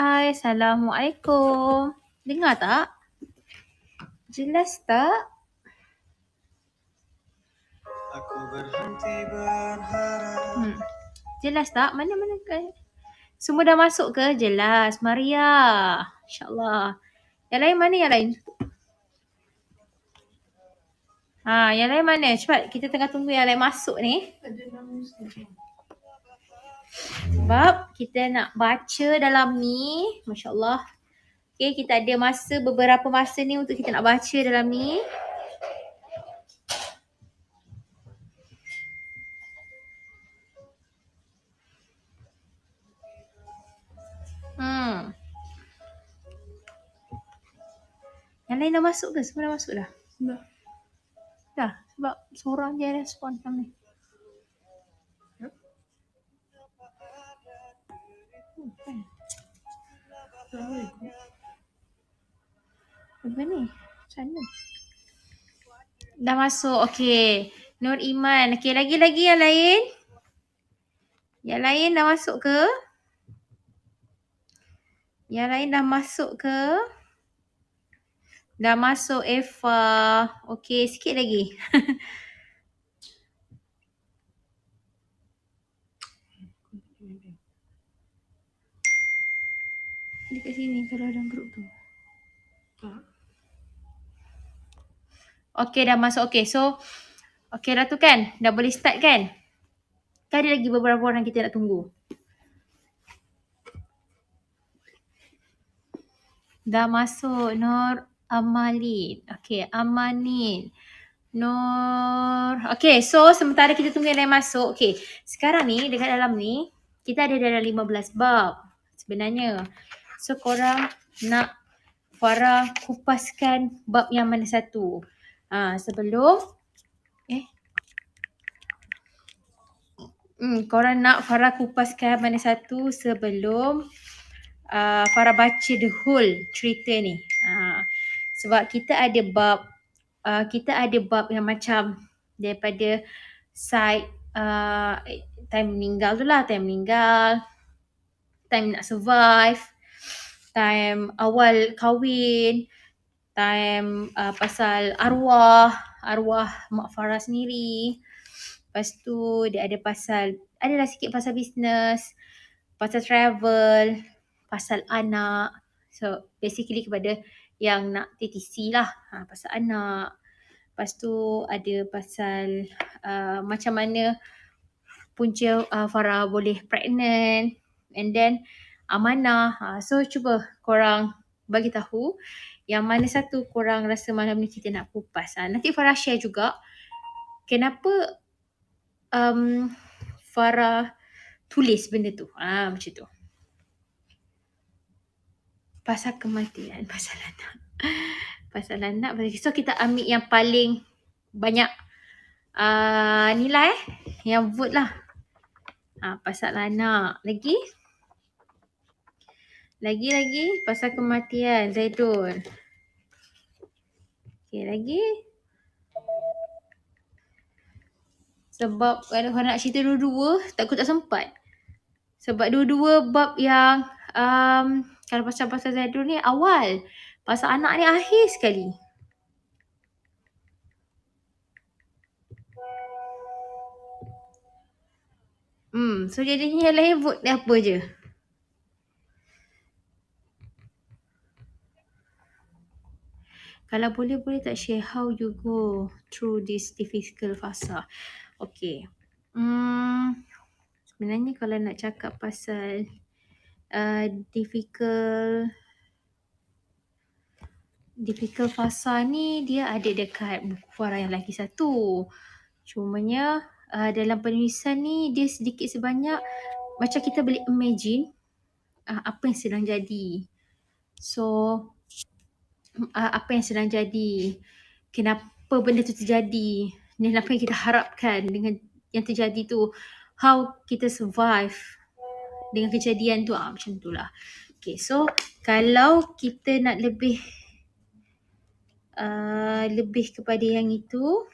Hai, Assalamualaikum. Dengar tak? Jelas tak? Aku berhenti berharap. Jelas tak? Mana kan? Semua dah masuk ke? Jelas. Maria. InsyaAllah. Yang lain mana yang lain? Yang lain mana? Cepat. Kita tengah tunggu yang lain masuk ni. Sebab kita nak baca dalam ni. Masya Allah. Okay, kita ada beberapa masa ni untuk kita nak baca dalam ni. Yang lain dah masuk ke? Semua dah masuk dah? Dah. Sebab seorang je respon kami. Apa ni? Sana. Dah masuk. Okey. Nur Iman. Okey, lagi yang lain? Yang lain dah masuk ke? Yang lain dah masuk ke? Dah masuk Eva. Okey, sikit lagi. Dekat sini kalau dalam grup tu. Okey, dah masuk. Okey, so okey dah tu kan? Dah boleh start kan? Kan ada lagi beberapa orang kita nak tunggu. Dah masuk Nur Amalin. Okey, Amanin. Nur. Okey, so sementara kita tunggu yang lain masuk. Okey, sekarang ni dekat dalam ni kita ada dalam 15 bab sebenarnya. So korang nak Farah kupaskan bab yang mana satu? Sebelum korang nak Farah kupaskan mana satu sebelum Farah baca the whole cerita ni. Sebab kita ada bab yang macam daripada side time meninggal tu lah. Time nak survive, time awal kahwin, time pasal arwah Mak Farah sendiri. Lepas tu dia adalah sikit pasal business, pasal travel, pasal anak. So basically kepada yang nak TTC lah, pasal anak. Lepas tu ada pasal macam mana punca Farah boleh pregnant, and then amanah. So cuba korang bagi tahu yang mana satu korang rasa malam ni kita nak kupas. Nanti Farah share juga kenapa Farah tulis benda tu. Macam tu. Pasal kematian, pasal anak. Pasal anak. So kita ambil yang paling banyak nilai, yang vote lah. Pasal anak. Lagi pasal kematian Zaidun. Okay, lagi. Sebab kalau nak cerita dua-dua, takut tak sempat. Sebab dua-dua bab yang kalau pasal Zaidun ni awal. Pasal anak ni akhir sekali. So jadinya yang lain vote apa je? Kalau boleh tak share how you go through this difficult fasa. Okay. Sebenarnya kalau nak cakap pasal difficult fasa ni, dia ada dekat buku Farah yang lagi satu. Cumanya dalam penulisan ni dia sedikit sebanyak macam kita boleh imagine apa yang sedang jadi. So apa yang sedang jadi, kenapa benda tu terjadi, dan apa yang kita harapkan dengan yang terjadi tu, how kita survive dengan kejadian tu, macam tu lah. Okay, so kalau kita nak lebih kepada yang itu,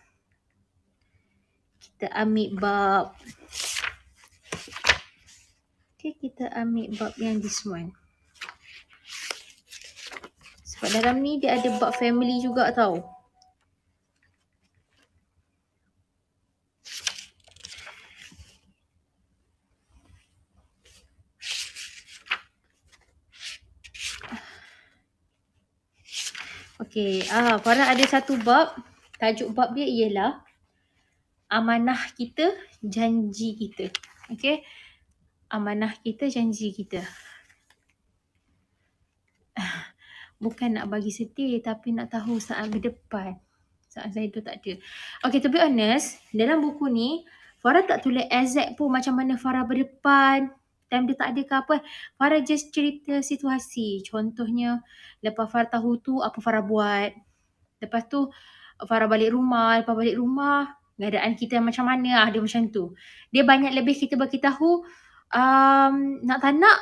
kita ambil bab yang this one. Sebab dalam ni dia ada bab family juga tau. Okey, Farah ada satu bab. Tajuk bab dia ialah amanah kita, janji kita. Okey. Amanah kita, janji kita. Bukan nak bagi sedih tapi nak tahu saat ke depan. Saat Zaidul tak ada. Okay, to be honest, dalam buku ni Farah tak tulis exact pun macam mana Farah berdepan. Time dia tak ada ke apa. Farah just cerita situasi. Contohnya, lepas Farah tahu tu apa Farah buat. Lepas tu Farah balik rumah. Lepas balik rumah, keadaan kita macam mana. Dia macam tu. Dia banyak lebih kita bagi tahu, nak tak nak,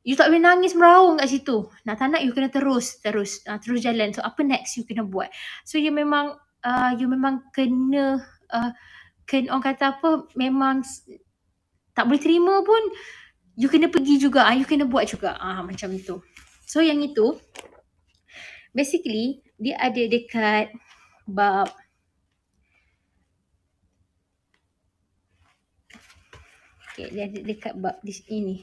you tak boleh nangis meraung kat situ. Nak tak nak, you kena terus jalan. So apa next you kena buat. So you memang kena orang kata apa, memang tak boleh terima pun, you kena pergi juga, you kena buat juga. Macam tu. So yang itu basically dia ada dekat bab dia ada dekat bab di sini.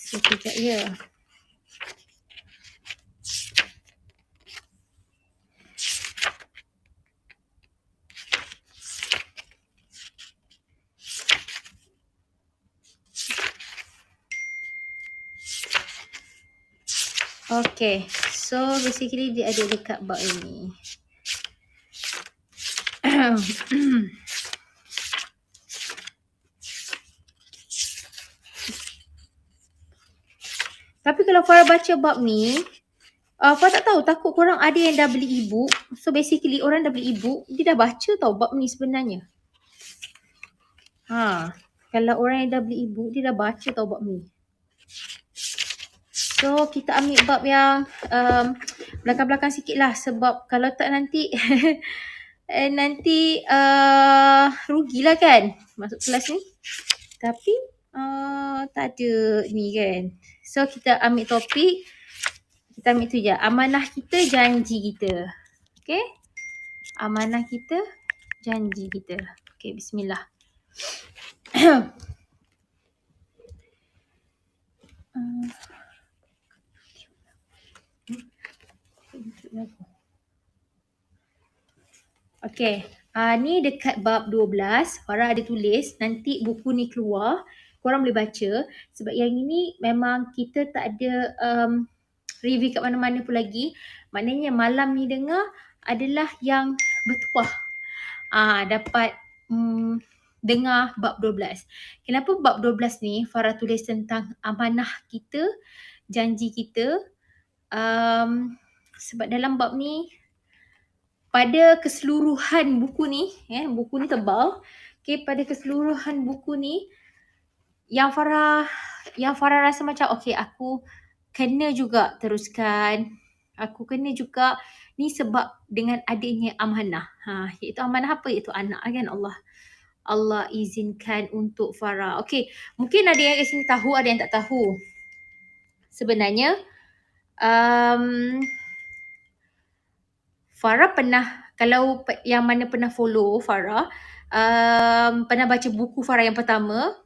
Sekejap ya. Okay, so basically dia ada dekat bab ini. Tapi kalau Farah baca bab ni, Farah tak tahu, takut korang ada yang dah beli e-book. So basically orang dah beli e-book, dia dah baca tau bab ni sebenarnya. Kalau orang yang dah beli e-book, dia dah baca tau bab ni. So kita ambil bab yang belakang-belakang sikit lah. Sebab kalau tak nanti nanti rugilah kan masuk kelas ni. Tapi tak ada ni kan. So kita ambil topik, kita ambil tu je. Amanah kita, janji kita. Okay. Amanah kita, janji kita. Okay, bismillah. Okay, ni dekat bab 12. Farah ada tulis, nanti buku ni keluar, korang boleh baca. Sebab yang ini memang kita tak ada review kat mana-mana pun lagi. Maknanya malam ni dengar adalah yang bertuah. Dapat dengar bab 12. Kenapa bab 12 ni Farah tulis tentang amanah kita, janji kita? Sebab dalam bab ni, pada keseluruhan buku ni, buku ni tebal. Okay, pada keseluruhan buku ni, yang Farah rasa macam okay, aku kena juga teruskan. Aku kena juga ni sebab dengan adanya amanah. Iaitu amanah apa? Iaitu anak kan. Allah izinkan untuk Farah. Okay, mungkin ada yang kat sini tahu, ada yang tak tahu. Sebenarnya Farah pernah, kalau yang mana pernah follow Farah, pernah baca buku Farah yang pertama,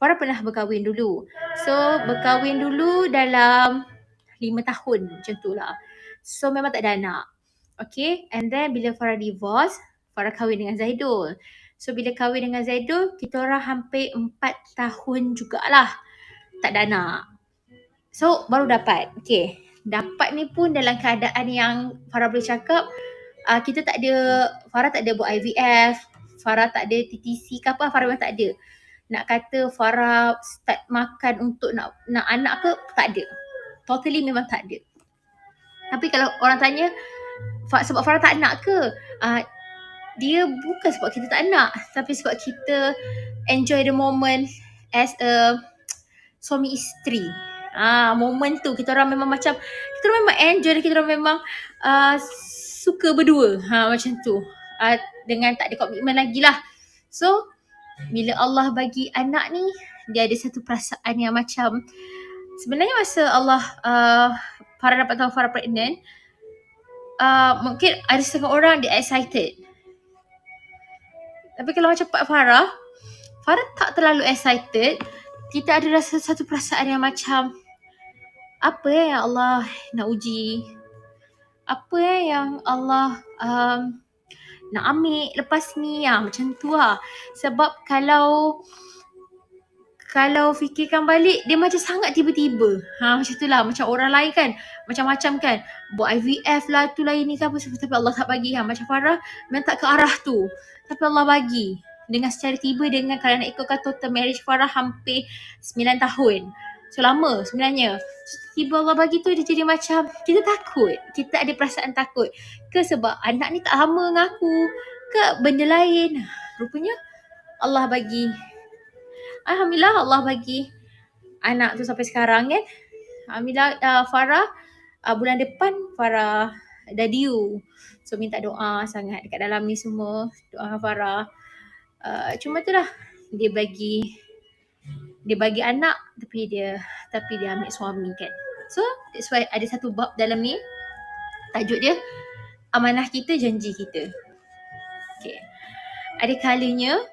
Farah pernah berkahwin dulu. So berkahwin dulu dalam 5 tahun macam tu lah. So memang tak ada anak. Okay, and then bila Farah divorce, Farah kahwin dengan Zaidul. So bila kahwin dengan Zaidul, kita orang hampir 4 tahun jugalah tak ada anak. So baru dapat. Okay, dapat ni pun dalam keadaan yang Farah boleh cakap, kita tak ada, Farah tak ada buat IVF, Farah tak ada TTC ke apa, Farah memang tak ada. Nak kata Farah start makan untuk nak anak ke, tak ada. Totally memang tak ada. Tapi kalau orang tanya, sebab Farah tak nak ke? Dia bukan sebab kita tak nak, tapi sebab kita enjoy the moment as a suami isteri. Moment tu kita orang memang macam, kita orang memang enjoy, kita orang memang suka berdua. Macam tu. Dengan tak ada komitmen lagi lah. So bila Allah bagi anak ni, dia ada satu perasaan yang macam, sebenarnya masa Allah Farah dapat tahu Farah pregnant, mungkin ada setengah orang dia excited. Tapi kalau macam Farah tak terlalu excited. Kita ada rasa satu perasaan yang macam, apa yang Allah nak uji? Apa yang Allah nak ambil lepas ni? Macam tu lah. Sebab kalau fikirkan balik, dia macam sangat tiba-tiba. Macam tu lah. Macam orang lain kan, macam-macam kan. Buat IVF lah, tu lah ini kan apa. Tapi Allah tak bagi. Macam Farah memang tak ke arah tu. Tapi Allah bagi. Dengan secara tiba, dengan kalau nak ikutkan total marriage Farah hampir 9 tahun. So lama sebenarnya. So, tiba Allah bagi tu dia jadi macam, kita takut. Kita ada perasaan takut. Ke sebab anak ni tak sama dengan aku. Ke benda lain. Rupanya Allah bagi. Alhamdulillah Allah bagi anak tu sampai sekarang kan. Alhamdulillah Farah bulan depan Farah dah due. So minta doa sangat dekat dalam ni semua. Doa Farah. Cuma tu lah, dia bagi anak tapi dia ambil suami kan. So that's why ada satu bab dalam ni, tajuk dia amanah kita, janji kita. Okay. Ada kalanya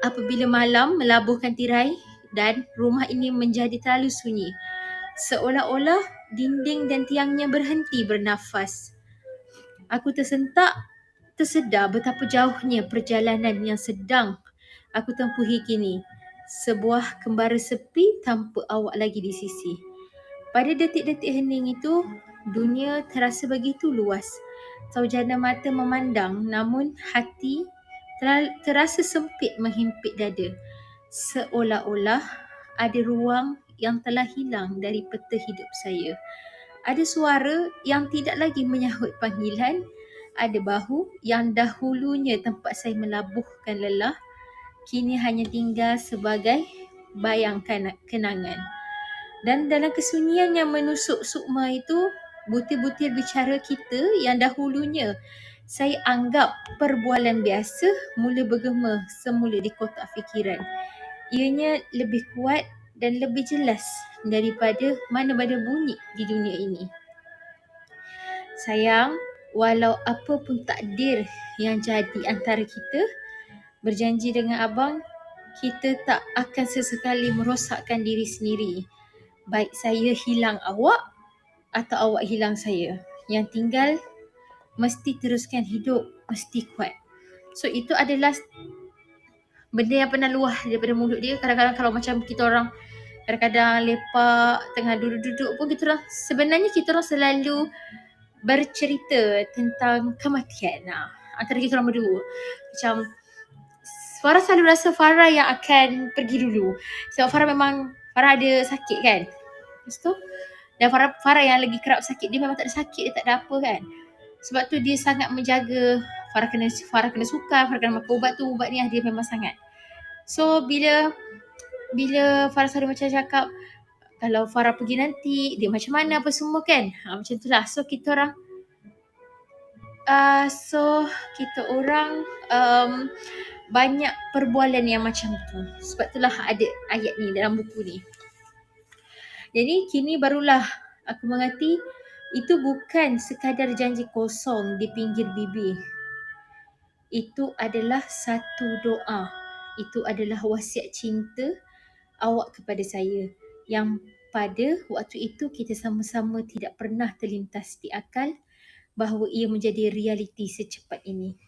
apabila malam melabuhkan tirai dan rumah ini menjadi terlalu sunyi, seolah-olah dinding dan tiangnya berhenti bernafas. Aku tersedar betapa jauhnya perjalanan yang sedang aku tempuhi kini. Sebuah kembara sepi tanpa awak lagi di sisi. Pada detik-detik hening itu, dunia terasa begitu luas. Saujana mata memandang, namun hati terasa sempit menghimpit dada. Seolah-olah ada ruang yang telah hilang dari peta hidup saya. Ada suara yang tidak lagi menyahut panggilan. Ada bahu yang dahulunya tempat saya melabuhkan lelah, kini hanya tinggal sebagai bayang kenangan. Dan dalam kesunyian yang menusuk sukma itu, butir-butir bicara kita yang dahulunya saya anggap perbualan biasa mula bergema semula di kotak fikiran. Ianya lebih kuat dan lebih jelas daripada mana-mana bunyi di dunia ini. Sayang, walau apa pun takdir yang jadi antara kita, berjanji dengan abang, kita tak akan sesekali merosakkan diri sendiri. Baik saya hilang awak atau awak hilang saya. Yang tinggal mesti teruskan hidup, mesti kuat. So itu adalah benda yang pernah luah daripada mulut dia. Kadang-kadang kalau macam kita orang kadang-kadang lepak, tengah duduk-duduk pun sebenarnya kita orang selalu bercerita tentang kematian. Antara kita orang berdua. Macam Farah selalu rasa Farah yang akan pergi dulu. Sebab Farah ada sakit kan. Lepas tu, dan Farah yang lagi kerap sakit, dia memang tak ada sakit, dia tak ada apa kan. Sebab tu dia sangat menjaga. Farah kena suka, Farah kena makan ubat tu, ubat ni dia memang sangat. So bila Farah selalu macam cakap, kalau Farah pergi nanti, dia macam mana apa semua kan. Macam tu lah. So kita orang banyak perbualan yang macam tu. Sebab itulah ada ayat ni dalam buku ni. Jadi kini barulah aku mengerti, itu bukan sekadar janji kosong di pinggir bibir. Itu adalah satu doa. Itu adalah wasiat cinta awak kepada saya, yang pada waktu itu kita sama-sama tidak pernah terlintas di akal bahawa ia menjadi realiti secepat ini.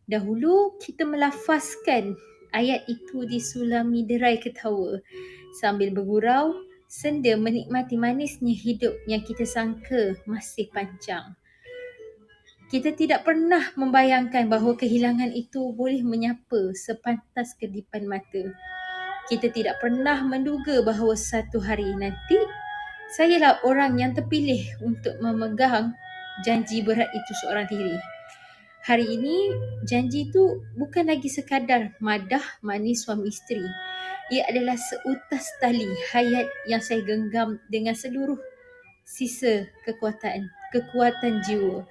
Dahulu kita melafazkan ayat itu disulami derai ketawa sambil bergurau, senda menikmati manisnya hidup yang kita sangka masih panjang. Kita tidak pernah membayangkan bahawa kehilangan itu boleh menyapa sepantas kedipan mata. Kita tidak pernah menduga bahawa satu hari nanti, sayalah orang yang terpilih untuk memegang janji berat itu seorang diri. Hari ini, janji itu bukan lagi sekadar madah manis suami isteri. Ia adalah seutas tali hayat yang saya genggam dengan seluruh sisa kekuatan jiwa.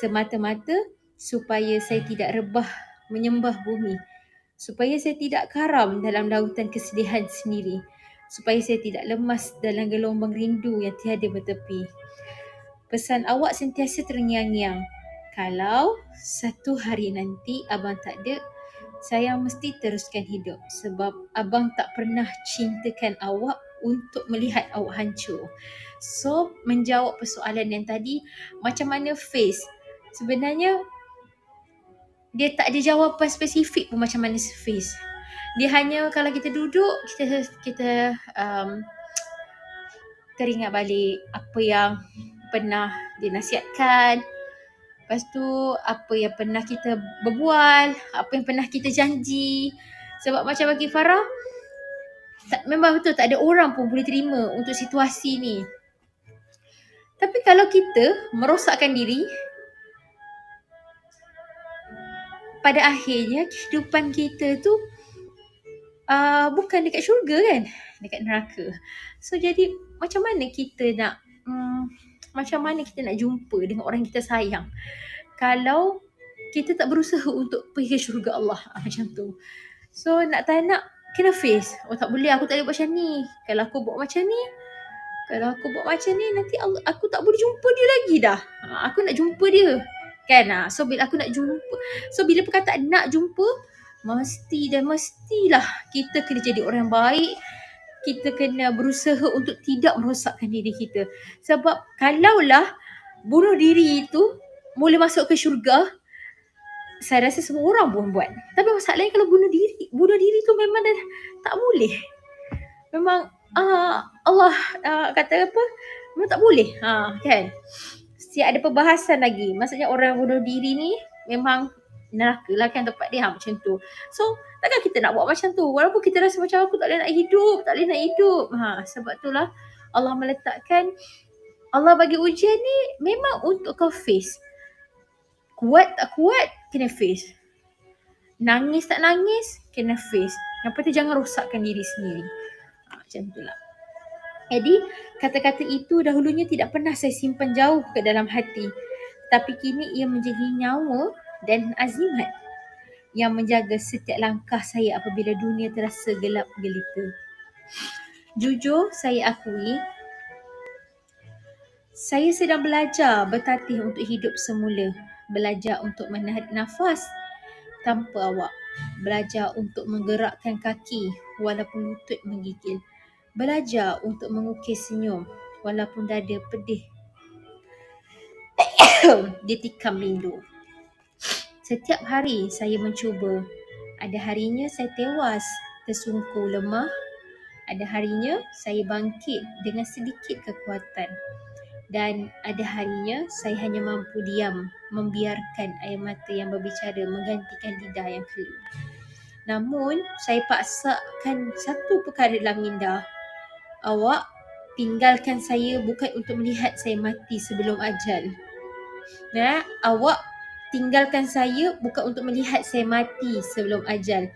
Semata-mata supaya saya tidak rebah menyembah bumi supaya saya tidak karam dalam lautan kesedihan sendiri, supaya saya tidak lemas dalam gelombang rindu yang tiada bertepi. Pesan awak sentiasa terngiang-ngiang. Kalau satu hari nanti abang tak ada, saya mesti teruskan hidup sebab abang tak pernah cintakan awak untuk melihat awak hancur. So, menjawab persoalan yang tadi, macam mana face? Sebenarnya, dia tak ada jawapan spesifik pun macam mana face. Dia hanya kalau kita duduk, kita teringat balik apa yang pernah dinasihatkan. Lepas tu apa yang pernah kita berbual, apa yang pernah kita janji. Sebab macam bagi Farah, memang betul tak ada orang pun boleh terima untuk situasi ni. Tapi kalau kita merosakkan diri, pada akhirnya kehidupan kita tu bukan dekat syurga kan, dekat neraka. So jadi macam mana kita nak jumpa dengan orang yang kita sayang kalau kita tak berusaha untuk pergi ke syurga Allah, macam tu. So nak tak nak kena face. Tak boleh, aku tak boleh buat macam ni. Kalau aku buat macam ni nanti aku tak boleh jumpa dia lagi dah. Aku nak jumpa dia kan. So bila aku nak jumpa, so bila perkataan nak jumpa, mestilah kita kena jadi orang baik. Kita kena berusaha untuk tidak merosakkan diri kita. Sebab kalaulah bunuh diri itu boleh masuk ke syurga, saya rasa semua orang pun buat. Tapi masalahnya kalau bunuh diri tu memang dah tak boleh. Memang Allah kata apa? Memang tak boleh. Kan? Ada perbahasan lagi. Maksudnya orang bunuh diri ni memang neraka lah kan tempat dia, macam tu. So takkan kita nak buat macam tu walaupun kita rasa macam aku tak boleh nak hidup. Sebab itulah Allah meletakkan, Allah bagi ujian ni memang untuk kau face. Kuat tak kuat, kena face. Nangis tak nangis, kena face. Yang penting jangan rosakkan diri sendiri. Macam itulah. Jadi kata-kata itu dahulunya tidak pernah saya simpan jauh ke dalam hati. Tapi kini ia menjadi nyawa dan azimat yang menjaga setiap langkah saya apabila dunia terasa gelap gelita. Jujur saya akui, saya sedang belajar bertatih untuk hidup semula. Belajar untuk menarik nafas tanpa awak. Belajar untuk menggerakkan kaki walaupun lutut menggigil. Belajar untuk mengukir senyum walaupun dada pedih ditikam rindu. Setiap hari saya mencuba. Ada harinya saya tewas, tersungkur lemah. Ada harinya saya bangkit dengan sedikit kekuatan. Dan ada harinya saya hanya mampu diam, membiarkan air mata yang berbicara menggantikan lidah yang keluh. Namun saya paksakan satu perkara dalam minda. Awak tinggalkan saya bukan untuk melihat saya mati sebelum ajal. Awak tinggalkan saya bukan untuk melihat saya mati sebelum ajal.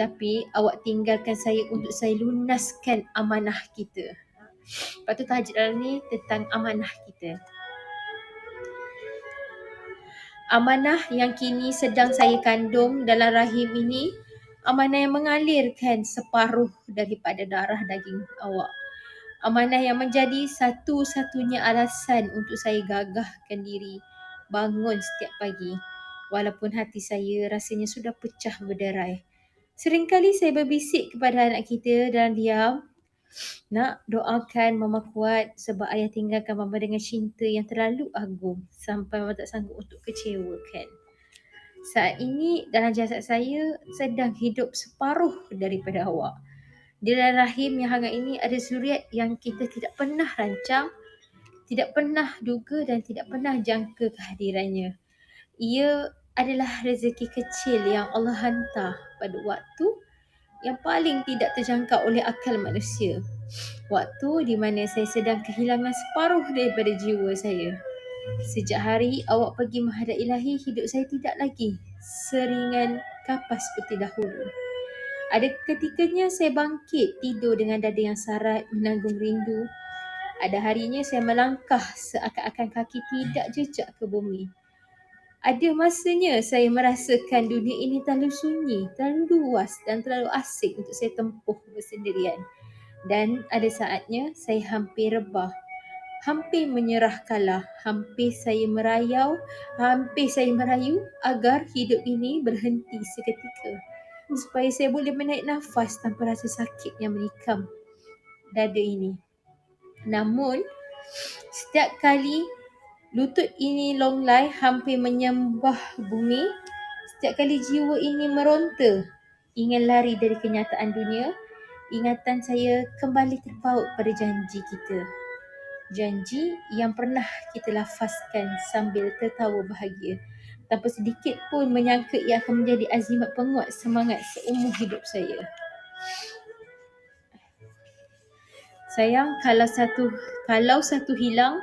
Tapi awak tinggalkan saya untuk saya lunaskan amanah kita. Lepas tu tajuk dalam ni tentang amanah kita. Amanah yang kini sedang saya kandung dalam rahim ini, amanah yang mengalirkan separuh daripada darah daging awak. Amanah yang menjadi satu-satunya alasan untuk saya gagahkan diri bangun setiap pagi. Walaupun hati saya rasanya sudah pecah berderai. Seringkali saya berbisik kepada anak kita dalam diam, nak doakan Mama kuat sebab ayah tinggalkan Mama dengan cinta yang terlalu agung sampai Mama tak sanggup untuk kecewakan. Saat ini dalam jasad saya sedang hidup separuh daripada awak. Di dalam rahim yang hangat ini ada zuriat yang kita tidak pernah rancang, tidak pernah duga dan tidak pernah jangka kehadirannya. Ia adalah rezeki kecil yang Allah hantar pada waktu yang paling tidak terjangkau oleh akal manusia. Waktu di mana saya sedang kehilangan separuh daripada jiwa saya. Sejak hari awak pergi menghadap Ilahi, hidup saya tidak lagi seringan kapas seperti dahulu. Ada ketikanya saya bangkit tidur dengan dada yang sarat menanggung rindu. Ada harinya saya melangkah seakan-akan kaki tidak jejak ke bumi. Ada masanya saya merasakan dunia ini terlalu sunyi, terlalu luas dan terlalu asing untuk saya tempuh bersendirian. Dan ada saatnya saya hampir rebah, hampir menyerah kalah, hampir saya merayu agar hidup ini berhenti seketika. Supaya saya boleh menaik nafas tanpa rasa sakit yang menikam dada ini. Namun, setiap kali lutut ini longlai hampir menyembah bumi, setiap kali jiwa ini meronta, ingin lari dari kenyataan dunia, ingatan saya kembali terpaut pada janji kita. Janji yang pernah kita lafazkan sambil tertawa bahagia, tanpa sedikit pun menyangka ia akan menjadi azimat penguat semangat seumur hidup saya. Sayang, kalau satu hilang,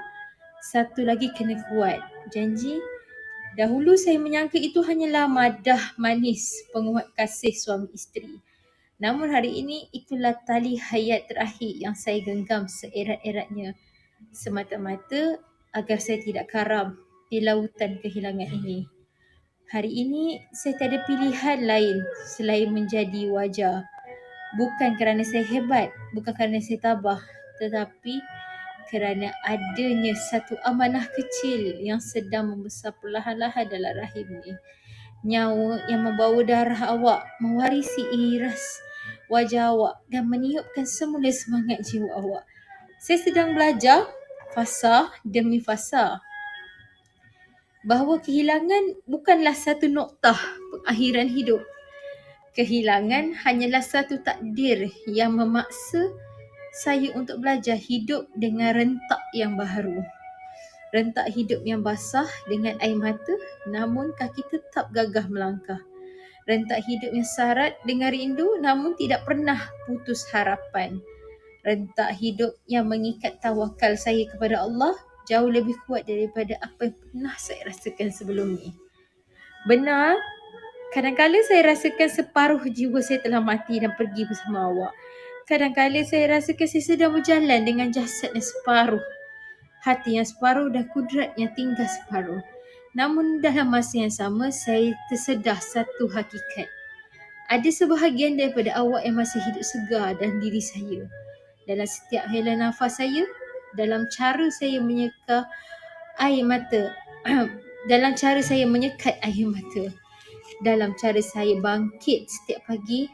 satu lagi kena kuat. Janji, dahulu saya menyangka itu hanyalah madah manis penguat kasih suami isteri. Namun hari ini itulah tali hayat terakhir yang saya genggam seerat-eratnya, semata-mata agar saya tidak karam di lautan kehilangan ini. Hari ini saya tak ada pilihan lain selain menjadi wajar. Bukan kerana saya hebat, bukan kerana saya tabah, tetapi kerana adanya satu amanah kecil yang sedang membesar perlahan-lahan dalam rahim ni. Nyawa yang membawa darah awak, mewarisi iras wajah awak dan meniupkan semula semangat jiwa awak. Saya sedang belajar fasa demi fasa bahawa kehilangan bukanlah satu noktah pengakhiran hidup. Kehilangan hanyalah satu takdir yang memaksa saya untuk belajar hidup dengan rentak yang baharu. Rentak hidup yang basah dengan air mata, namun kaki tetap gagah melangkah. Rentak hidup yang sarat dengan rindu, namun tidak pernah putus harapan. Rentak hidup yang mengikat tawakal saya kepada Allah jauh lebih kuat daripada apa yang pernah saya rasakan sebelum ni. Benar, kadang-kadang saya rasakan separuh jiwa saya telah mati dan pergi bersama awak. Kadang-kadang saya rasakan saya sedang berjalan dengan jasad yang separuh, hati yang separuh dan kudrat yang tinggal separuh. Namun dalam masa yang sama, saya tersedah satu hakikat. Ada sebahagian daripada awak yang masih hidup segar dalam diri saya. Dalam setiap hela nafas saya, dalam cara saya menyeka air mata, dalam cara saya menyekat air mata, dalam cara saya bangkit setiap pagi,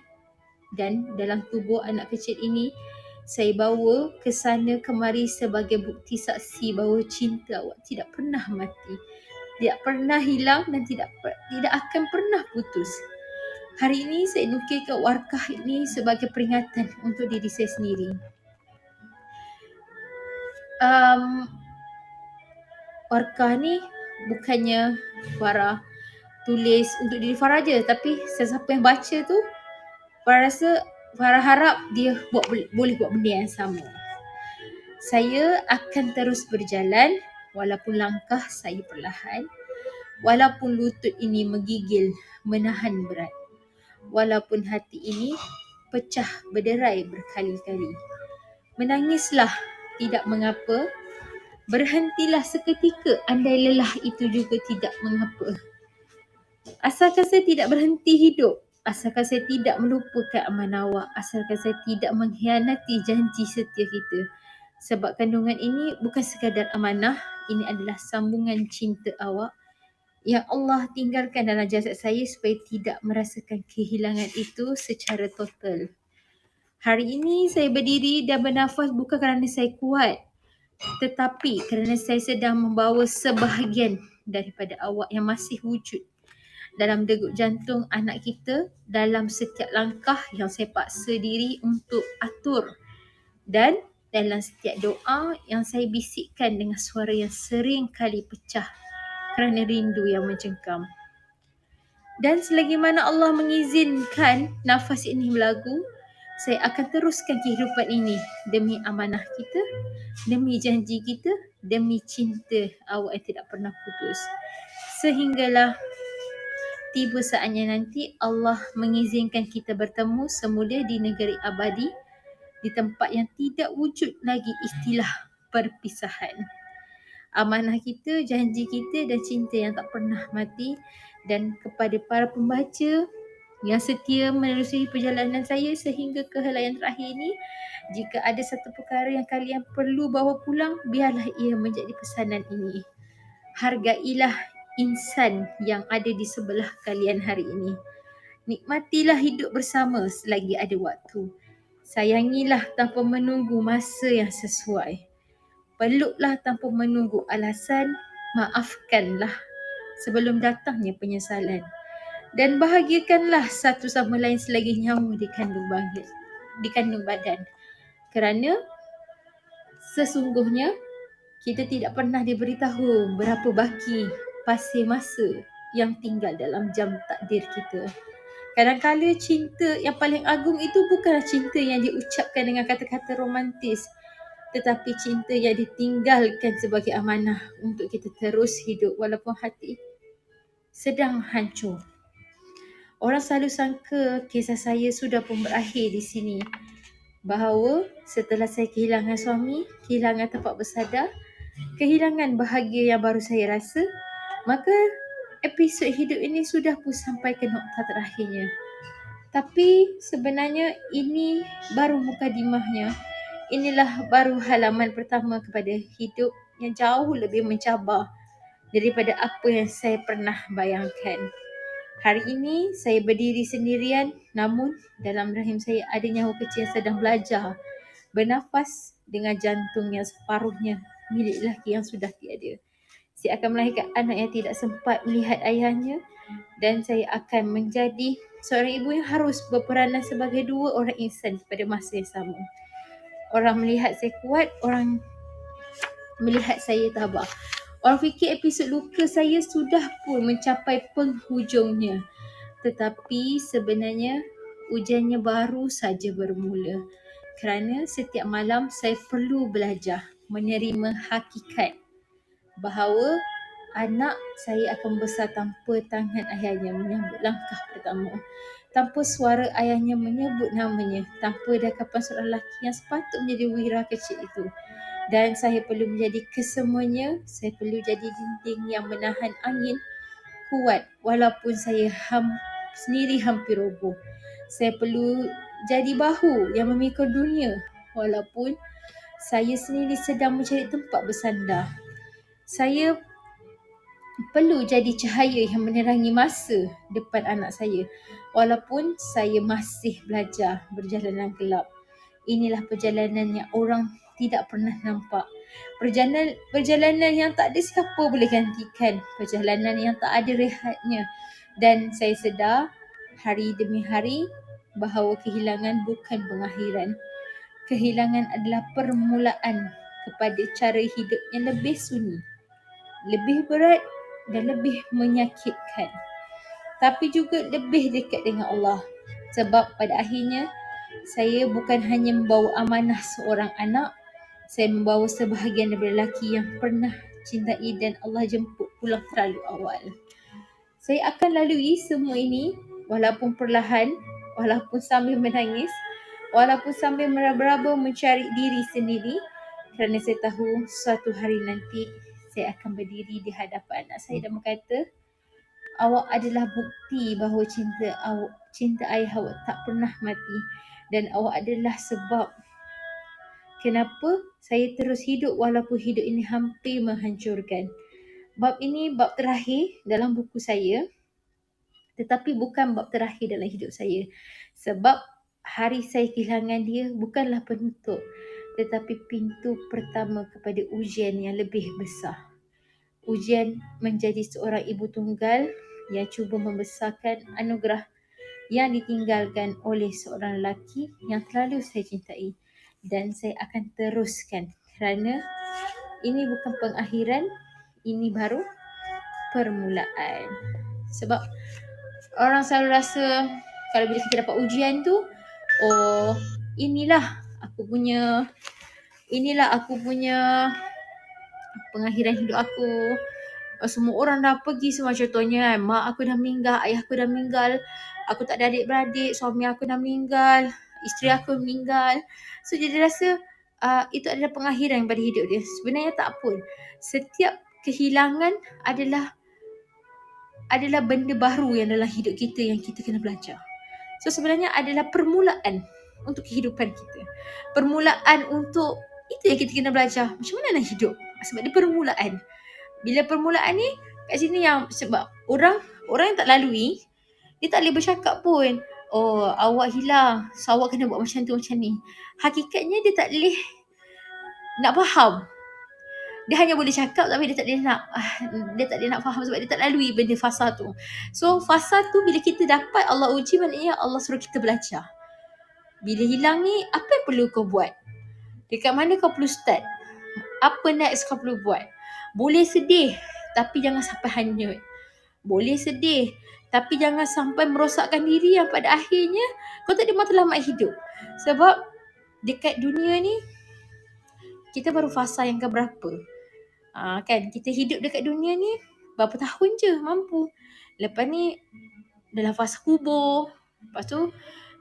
dan dalam tubuh anak kecil ini, saya bawa ke sana kemari sebagai bukti saksi bahawa cinta awak tidak pernah mati, tidak pernah hilang dan tidak akan pernah putus. Hari ini saya nukilkan warkah ini sebagai peringatan untuk diri saya sendiri. Warkah ni bukannya Farah tulis untuk diri Farah je, tapi sesiapa yang baca tu Farah harap dia boleh buat benda yang sama. Saya akan terus berjalan walaupun langkah saya perlahan, walaupun lutut ini menggigil menahan berat, walaupun hati ini pecah berderai berkali-kali. Menangislah, tidak mengapa. Berhentilah seketika, andai lelah itu juga tidak mengapa. Asalkan saya tidak berhenti hidup, asalkan saya tidak melupakan amanah awak, asalkan saya tidak mengkhianati janji setia kita. Sebab kandungan ini bukan sekadar amanah, ini adalah sambungan cinta awak yang Allah tinggalkan dalam jasad saya supaya tidak merasakan kehilangan itu secara total. Hari ini saya berdiri dan bernafas bukan kerana saya kuat, tetapi kerana saya sedang membawa sebahagian daripada awak yang masih wujud dalam degup jantung anak kita, dalam setiap langkah yang saya paksa diri untuk atur, dan dalam setiap doa yang saya bisikkan dengan suara yang sering kali pecah kerana rindu yang mencengkam. Dan selagi mana Allah mengizinkan nafas ini berlagu, saya akan teruskan kehidupan ini demi amanah kita, demi janji kita, demi cinta awak yang tidak pernah putus. Sehinggalah tiba saatnya nanti Allah mengizinkan kita bertemu semula di negeri abadi, di tempat yang tidak wujud lagi istilah perpisahan. amanah kita, janji kita dan cinta yang tak pernah mati. Dan kepada para pembaca yang setia menerusi perjalanan saya sehingga ke helaian terakhir ini, jika ada satu perkara yang kalian perlu bawa pulang, biarlah ia menjadi pesanan ini. Hargailah insan yang ada di sebelah kalian hari ini. Nikmatilah hidup bersama selagi ada waktu. Sayangilah tanpa menunggu masa yang sesuai. Peluklah tanpa menunggu alasan. Maafkanlah sebelum datangnya penyesalan. Dan bahagiakanlah satu sama lain selagi nyawa dikandung badan. Kerana sesungguhnya kita tidak pernah diberitahu berapa baki pasir masa yang tinggal dalam jam takdir kita. Kadang-kadang cinta yang paling agung itu bukanlah cinta yang diucapkan dengan kata-kata romantis, tetapi cinta yang ditinggalkan sebagai amanah untuk kita terus hidup walaupun hati sedang hancur. Orang selalu sangka kisah saya sudah pun berakhir di sini. Bahawa setelah saya kehilangan suami, kehilangan tempat bersandar, kehilangan bahagia yang baru saya rasa, maka episod hidup ini sudah pun sampai ke nokta terakhirnya. Tapi sebenarnya ini baru mukadimahnya. Inilah baru halaman pertama kepada hidup yang jauh lebih mencabar daripada apa yang saya pernah bayangkan. Hari ini saya berdiri sendirian, namun dalam rahim saya ada nyawa kecil yang sedang belajar bernafas dengan jantung yang separuhnya milik lelaki yang sudah tiada. Saya akan melahirkan anak yang tidak sempat melihat ayahnya, dan saya akan menjadi seorang ibu yang harus berperanan sebagai dua orang insan pada masa yang sama. Orang melihat saya kuat, orang melihat saya tabah. Orang fikir episod luka saya sudah pun mencapai penghujungnya. Tetapi sebenarnya ujiannya baru saja bermula. Kerana setiap malam saya perlu belajar menerima hakikat bahawa anak saya akan besar tanpa tangan ayahnya menyambut langkah pertama, tanpa suara ayahnya menyebut namanya, tanpa dekapan seorang lelaki yang sepatutnya menjadi wira kecil itu. Dan saya perlu menjadi kesemuanya. Saya perlu jadi dinding yang menahan angin kuat walaupun saya sendiri hampir roboh. Saya perlu jadi bahu yang memikul dunia walaupun saya sendiri sedang mencari tempat bersandar. Saya perlu jadi cahaya yang menerangi masa depan anak saya walaupun saya masih belajar berjalanan gelap. Inilah perjalanan yang orang tidak pernah nampak. Perjalanan yang tak ada siapa boleh gantikan. Perjalanan yang tak ada rehatnya. Dan saya sedar hari demi hari bahawa kehilangan bukan pengakhiran. Kehilangan adalah permulaan kepada cara hidup yang lebih sunyi, lebih berat dan lebih menyakitkan. Tapi juga lebih dekat dengan Allah. Sebab pada akhirnya saya bukan hanya membawa amanah seorang anak, saya membawa sebahagian daripada lelaki yang pernah cintai dan Allah jemput pulang terlalu awal. Saya akan lalui semua ini walaupun perlahan, walaupun sambil menangis, walaupun sambil meraba-raba mencari diri sendiri, kerana saya tahu suatu hari nanti saya akan berdiri di hadapan anak saya dan berkata, awak adalah bukti bahawa cinta ayah awak tak pernah mati, dan awak adalah sebab kenapa saya terus hidup walaupun hidup ini hampir menghancurkan. Bab ini bab terakhir dalam buku saya, tetapi bukan bab terakhir dalam hidup saya. Sebab hari saya kehilangan dia bukanlah penutup, tetapi pintu pertama kepada ujian yang lebih besar. Ujian menjadi seorang ibu tunggal yang cuba membesarkan anugerah yang ditinggalkan oleh seorang lelaki yang terlalu saya cintai. Dan saya akan teruskan kerana ini bukan pengakhiran, ini baru permulaan. Sebab orang selalu rasa kalau bila kita dapat ujian tu, oh inilah aku punya pengakhiran hidup aku. Semua orang dah pergi semua, contohnya mak aku dah meninggal, ayah aku dah meninggal, aku tak ada adik-beradik, suami aku dah meninggal, isteri aku meninggal. So jadi rasa itu adalah pengakhiran pada hidup dia. Sebenarnya tak pun. Setiap kehilangan adalah benda baru yang dalam hidup kita yang kita kena belajar. So sebenarnya adalah permulaan untuk kehidupan kita. Permulaan untuk itu yang kita kena belajar. Macam mana nak hidup? Sebab dia permulaan. Bila permulaan ni kat sini yang sebab orang yang tak lalui, dia tak boleh bercakap pun. Oh, awak hilang. So awak kena buat macam tu macam ni. Hakikatnya dia tak boleh nak faham. Dia hanya boleh cakap tapi dia tak boleh nak faham sebab dia tak lalui benda fasa tu. So fasa tu bila kita dapat Allah uji, maknanya Allah suruh kita belajar. Bila hilang ni, apa yang perlu kau buat? Dekat mana kau perlu start? Apa next kau perlu buat? Boleh sedih tapi jangan sampai hanyut. Boleh sedih tapi jangan sampai merosakkan diri yang pada akhirnya kau tak ada matlamat hidup. Sebab dekat dunia ni kita baru fasa yang keberapa? Kan kita hidup dekat dunia ni berapa tahun je mampu. Lepas ni dalam fasa kubur. Lepas tu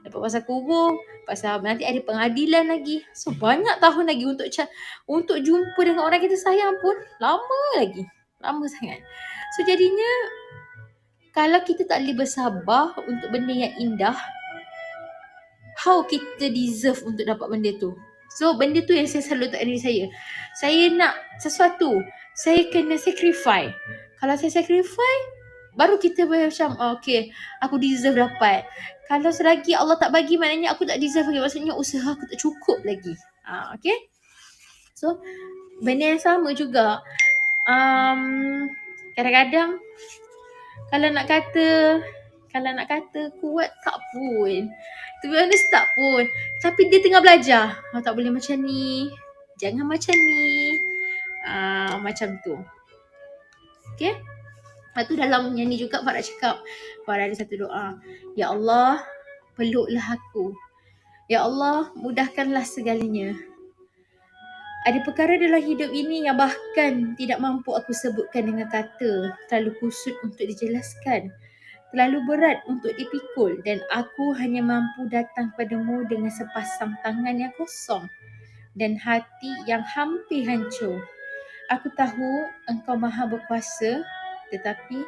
dapat fasa kubur, pasal nanti ada pengadilan lagi. So banyak tahun lagi untuk jumpa dengan orang kita sayang pun lama lagi. Lama sangat. So jadinya kalau kita tak boleh bersabar untuk benda yang indah, how kita deserve untuk dapat benda tu? So benda tu yang saya selalu letak diri saya. Saya nak sesuatu, saya kena sacrifice. Kalau saya sacrifice, baru kita macam okay, aku deserve dapat. Kalau selagi Allah tak bagi, maknanya aku tak deserve lagi. Maksudnya usaha aku tak cukup lagi. Okay. So benda yang sama juga. Kadang-kadang kalau nak kata kuat tak pun. To be honest tak pun. Tapi dia tengah belajar. Tak boleh macam ni. Jangan macam ni. Macam tu. Okay. Lepas tu dalam nyanyi juga Farah cakap. Farah ada satu doa. Ya Allah, peluklah aku. Ya Allah, mudahkanlah segalanya. Ada perkara dalam hidup ini yang bahkan tidak mampu aku sebutkan dengan kata. Terlalu kusut untuk dijelaskan. Terlalu berat untuk dipikul dan aku hanya mampu datang padamu dengan sepasang tangan yang kosong dan hati yang hampir hancur. Aku tahu engkau maha berkuasa, tetapi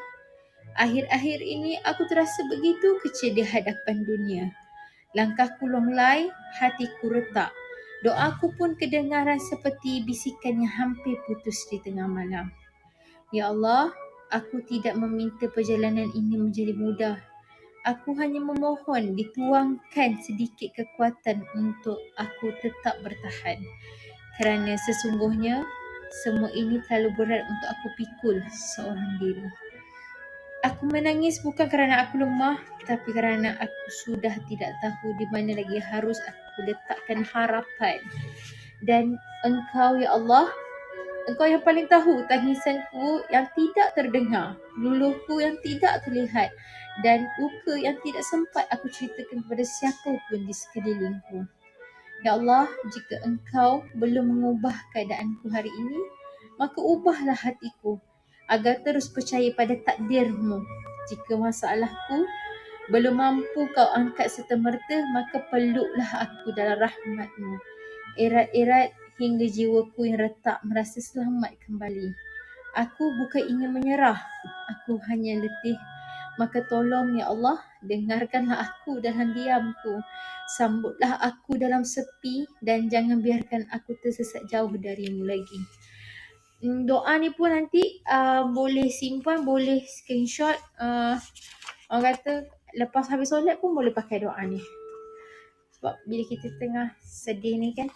akhir-akhir ini aku terasa begitu kecil di hadapan dunia. Langkahku longlai, hatiku retak. Doaku pun kedengaran seperti bisikan yang hampir putus di tengah malam. Ya Allah, aku tidak meminta perjalanan ini menjadi mudah. Aku hanya memohon dituangkan sedikit kekuatan untuk aku tetap bertahan. Kerana sesungguhnya semua ini terlalu berat untuk aku pikul seorang diri. Aku menangis bukan kerana aku lemah, tapi kerana aku sudah tidak tahu di mana lagi harus aku letakkan harapan. Dan Engkau ya Allah, Engkau yang paling tahu tangisanku yang tidak terdengar, luluhku yang tidak terlihat dan luka yang tidak sempat aku ceritakan kepada siapa pun di sekelilingku. Ya Allah, jika Engkau belum mengubah keadaanku hari ini, maka ubahlah hatiku agar terus percaya pada takdir-Mu. Jika masalahku belum mampu Kau angkat serta-merta, maka peluklah aku dalam rahmat-Mu. Erat-erat hingga jiwaku yang retak merasa selamat kembali. Aku bukan ingin menyerah, aku hanya letih. Maka tolong ya Allah, dengarkanlah aku dalam diamku. Sambutlah aku dalam sepi dan jangan biarkan aku tersesat jauh darimu lagi. Doa ni pun nanti boleh simpan, boleh screenshot. Orang kata lepas habis solat pun boleh pakai doa ni. Sebab bila kita tengah sedih ni kan,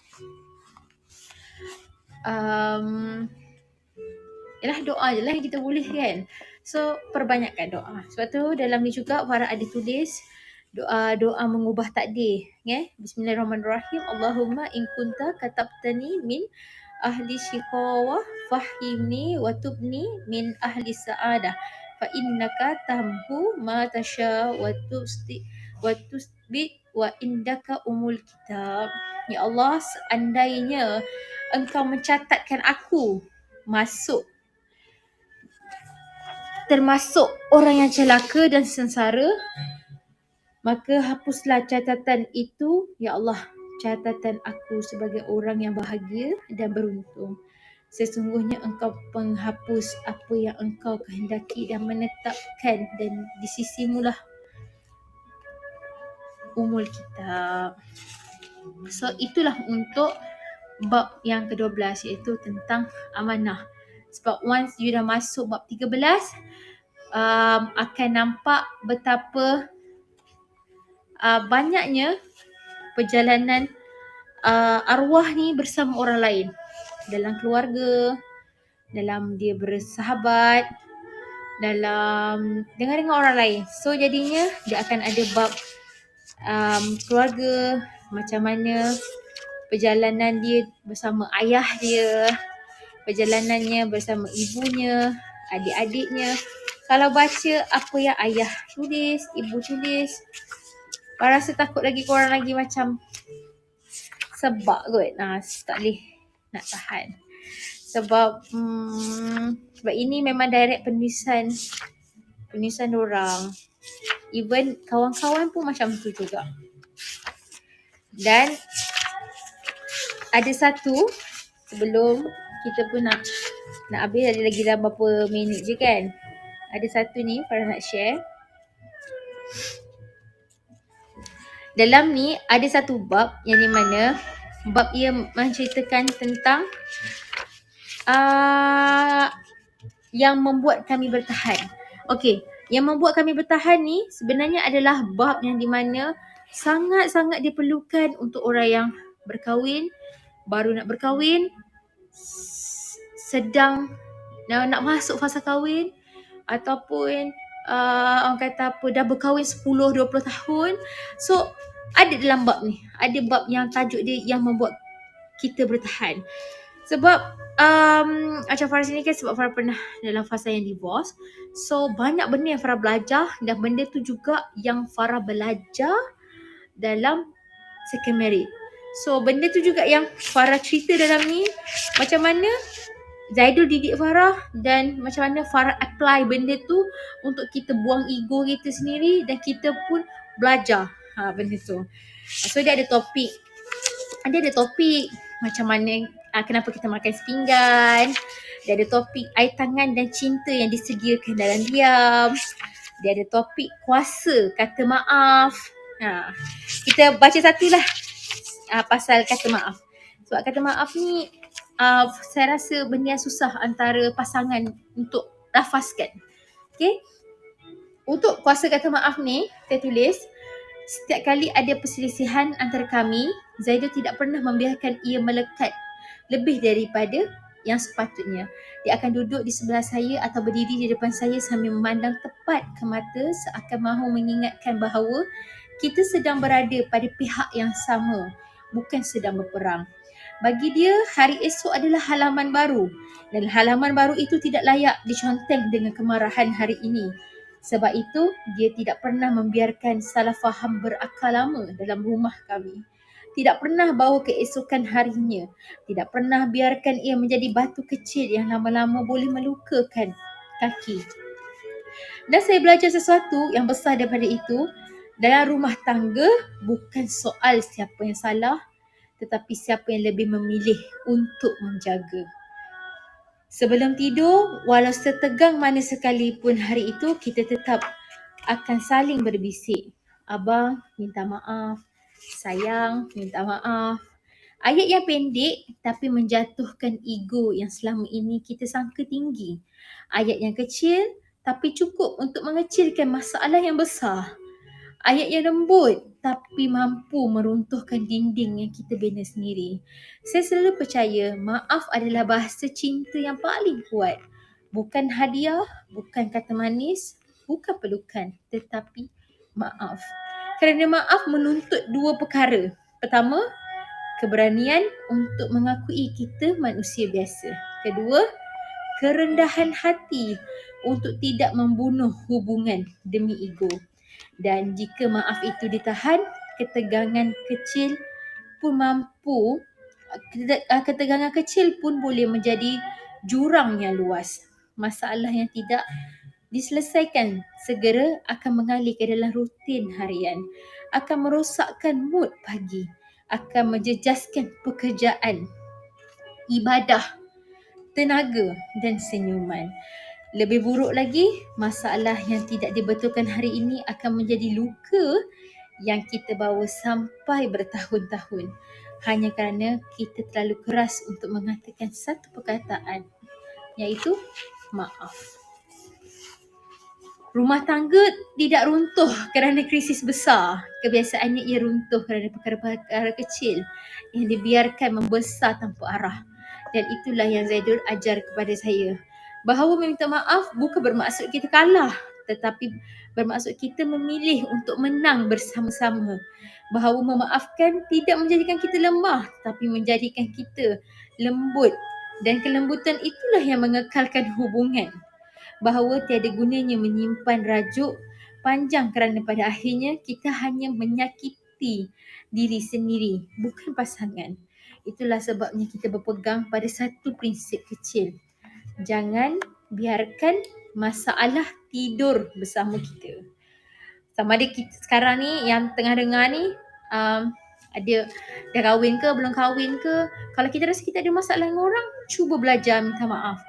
ialah doa je lah yang kita boleh kan. So perbanyakkan doa. Sebab tu dalam ni juga Farah ada tulis doa mengubah takdir. Bismillahirrahmanirrahim. Allahumma in kunta katabtani min ahli shiqawah fahimni wa tubni min ahli sa'adah fa innaka tamhu ma tasha wa tusbit wa indaka umul kitab. Ya Allah, seandainya Engkau mencatatkan aku termasuk orang yang celaka dan sengsara, maka hapuslah catatan itu ya Allah catatan aku sebagai orang yang bahagia dan beruntung. Sesungguhnya engkau penghapus apa yang engkau kehendaki dan menetapkan, dan di sisimu lah umul kita. So itulah untuk bab yang ke-12, iaitu tentang amanah. Sebab once you dah masuk bab 13, akan nampak betapa banyaknya perjalanan arwah ni bersama orang lain. Dalam keluarga, dalam dia bersahabat, dalam dengan orang lain. So jadinya dia akan ada bab keluarga, macam mana perjalanan dia bersama ayah dia, perjalanannya bersama ibunya, adik-adiknya. Kalau baca apa yang ayah tulis, ibu tulis, rasa takut lagi korang lagi macam sebab kot. Tak boleh nak tahan. Sebab ini memang direct penulisan orang. Even kawan-kawan pun macam tu juga. Dan ada satu, sebelum kita pun nak habis, ada lagi dalam berapa minit je kan. Ada satu ni Farah nak share. Dalam ni ada satu bab yang di mana bab ia menceritakan tentang yang membuat kami bertahan. Okey, yang membuat kami bertahan ni sebenarnya adalah bab yang di mana sangat-sangat diperlukan untuk orang yang berkahwin, baru nak berkahwin, sedang nak masuk fasa kahwin, ataupun orang kata apa, dah berkahwin 10-20 tahun. So ada dalam bab ni, ada bab yang tajuk dia yang membuat kita bertahan. Sebab macam Farah sini kan, sebab Farah pernah dalam fasa yang divorce. So banyak benda yang Farah belajar, dan benda tu juga yang Farah belajar dalam second marriage. So benda tu juga yang Farah cerita dalam ni, macam mana Zaidul didik Farah dan macam mana Farah apply benda tu untuk kita buang ego kita sendiri, dan kita pun belajar benda tu. So dia ada topik macam mana kenapa kita makan sepinggan. Dia ada topik air tangan dan cinta yang disediakan dalam diam. Dia ada topik kuasa kata maaf. Kita baca satulah pasal kata maaf. Sebab kata maaf ni saya rasa benda yang susah antara pasangan untuk lafazkan. Okay? Untuk kuasa kata maaf ni, saya tulis, setiap kali ada perselisihan antara kami, Zaidul tidak pernah membiarkan ia melekat lebih daripada yang sepatutnya. Dia akan duduk di sebelah saya atau berdiri di depan saya sambil memandang tepat ke mata, seakan mahu mengingatkan bahawa kita sedang berada pada pihak yang sama, bukan sedang berperang. Bagi dia, hari esok adalah halaman baru, dan halaman baru itu tidak layak diconteng dengan kemarahan hari ini. Sebab itu, dia tidak pernah membiarkan salah faham berakar lama dalam rumah kami. Tidak pernah bawa keesokan harinya. Tidak pernah biarkan ia menjadi batu kecil yang lama-lama boleh melukakan kaki. Dan saya belajar sesuatu yang besar daripada itu. Dalam rumah tangga, bukan soal siapa yang salah, tetapi siapa yang lebih memilih untuk menjaga. Sebelum tidur, walau setegang mana sekalipun hari itu, kita tetap akan saling berbisik. Abang, minta maaf. Sayang, minta maaf. Ayat yang pendek tapi menjatuhkan ego yang selama ini kita sangka tinggi. Ayat yang kecil tapi cukup untuk mengecilkan masalah yang besar. Ayat yang lembut tapi mampu meruntuhkan dinding yang kita bina sendiri. Saya selalu percaya maaf adalah bahasa cinta yang paling kuat. Bukan hadiah, bukan kata manis, bukan pelukan, tetapi maaf. Kerana maaf menuntut dua perkara. Pertama, keberanian untuk mengakui kita manusia biasa. Kedua, kerendahan hati untuk tidak membunuh hubungan demi ego. Dan jika maaf itu ditahan, ketegangan kecil pun boleh menjadi jurang yang luas. Masalah yang tidak diselesaikan segera akan mengalir ke dalam rutin harian, akan merosakkan mood pagi, akan menjejaskan pekerjaan, ibadah, tenaga dan senyuman. Lebih buruk lagi, masalah yang tidak dibetulkan hari ini akan menjadi luka yang kita bawa sampai bertahun-tahun hanya kerana kita terlalu keras untuk mengatakan satu perkataan, iaitu maaf. Rumah tangga tidak runtuh kerana krisis besar. Kebiasaannya ia runtuh kerana perkara-perkara kecil yang dibiarkan membesar tanpa arah. Dan itulah yang Zaidul ajar kepada saya. Bahawa meminta maaf bukan bermaksud kita kalah, tetapi bermaksud kita memilih untuk menang bersama-sama. Bahawa memaafkan tidak menjadikan kita lemah, tapi menjadikan kita lembut. Dan kelembutan itulah yang mengekalkan hubungan. Bahawa tiada gunanya menyimpan rajuk panjang kerana pada akhirnya kita hanya menyakiti diri sendiri, bukan pasangan. Itulah sebabnya kita berpegang pada satu prinsip kecil. Jangan biarkan masalah tidur bersama kita. Sama ada kita sekarang ni yang tengah dengar ni ada dah kahwin ke, belum kahwin ke, kalau kita rasa kita ada masalah dengan orang, cuba belajar minta maaf.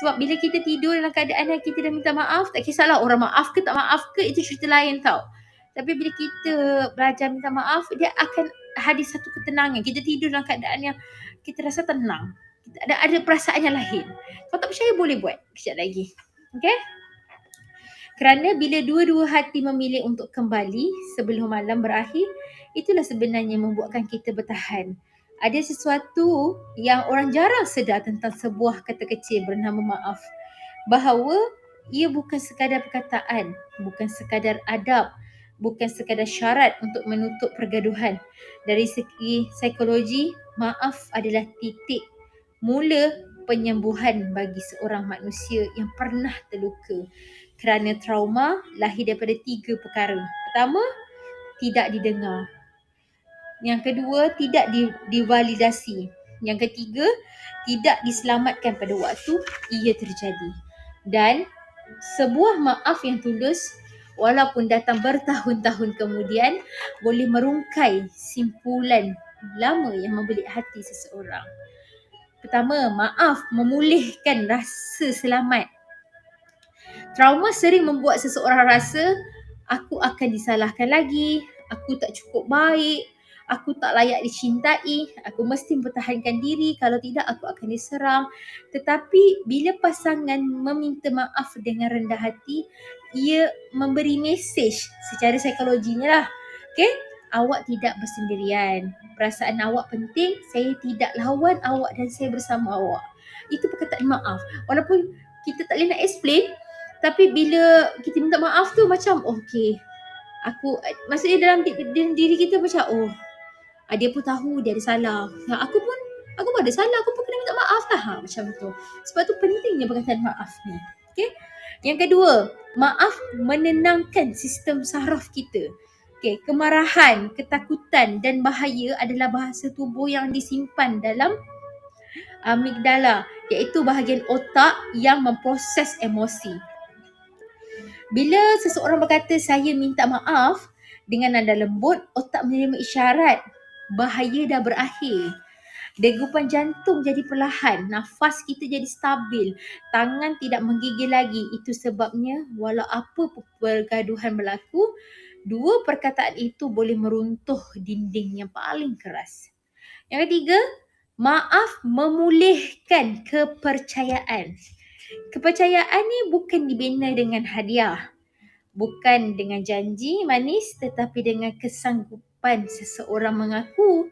Sebab bila kita tidur dalam keadaan yang kita dah minta maaf, tak kisahlah orang maaf ke tak maaf ke, itu cerita lain tau. Tapi bila kita belajar minta maaf, dia akan hadir satu ketenangan. Kita tidur dalam keadaan yang kita rasa tenang. Kita ada perasaan yang lain. Kalau tak percaya boleh buat kejap lagi. Okay? Kerana bila dua-dua hati memilih untuk kembali sebelum malam berakhir, itulah sebenarnya membuatkan kita bertahan. Ada sesuatu yang orang jarang sedar tentang sebuah kata kecil bernama maaf. Bahawa ia bukan sekadar perkataan, bukan sekadar adab, bukan sekadar syarat untuk menutup pergaduhan. Dari segi psikologi, maaf adalah titik mula penyembuhan bagi seorang manusia yang pernah terluka. Kerana trauma lahir daripada 3 perkara. Pertama, tidak didengar. Yang kedua, tidak divalidasi. Yang ketiga, tidak diselamatkan pada waktu ia terjadi. Dan sebuah maaf yang tulus, walaupun datang bertahun-tahun kemudian, boleh merungkai simpulan lama yang membelit hati seseorang. Pertama, maaf memulihkan rasa selamat. Trauma sering membuat seseorang rasa, aku akan disalahkan lagi, aku tak cukup baik, aku tak layak dicintai, aku mesti mempertahankan diri, kalau tidak aku akan diserang. Tetapi bila pasangan meminta maaf dengan rendah hati, ia memberi mesej secara psikologinya lah. Okay? Awak tidak bersendirian. Perasaan awak penting, saya tidak lawan awak dan saya bersama awak. Itu perkataan maaf. Walaupun kita tak boleh nak explain, tapi bila kita minta maaf tu macam okay, aku, maksudnya dalam diri kita macam dia pun tahu dia ada salah. Aku pun ada salah, aku pun kena minta maaf lah. Macam tu. Sebab tu pentingnya perkataan maaf ni. Okay? Yang kedua, maaf menenangkan sistem saraf kita. Okay, kemarahan, ketakutan dan bahaya adalah bahasa tubuh yang disimpan dalam amigdala, iaitu bahagian otak yang memproses emosi. Bila seseorang berkata saya minta maaf dengan nada lembut, otak menerima isyarat bahaya dah berakhir. Degupan jantung jadi perlahan, nafas kita jadi stabil, tangan tidak menggigil lagi. Itu sebabnya walau apa pergaduhan berlaku, 2 perkataan itu boleh meruntuh dinding yang paling keras. Yang ketiga, maaf memulihkan kepercayaan. Kepercayaan ni bukan dibina dengan hadiah, bukan dengan janji manis, tetapi dengan kesanggupan seseorang mengaku,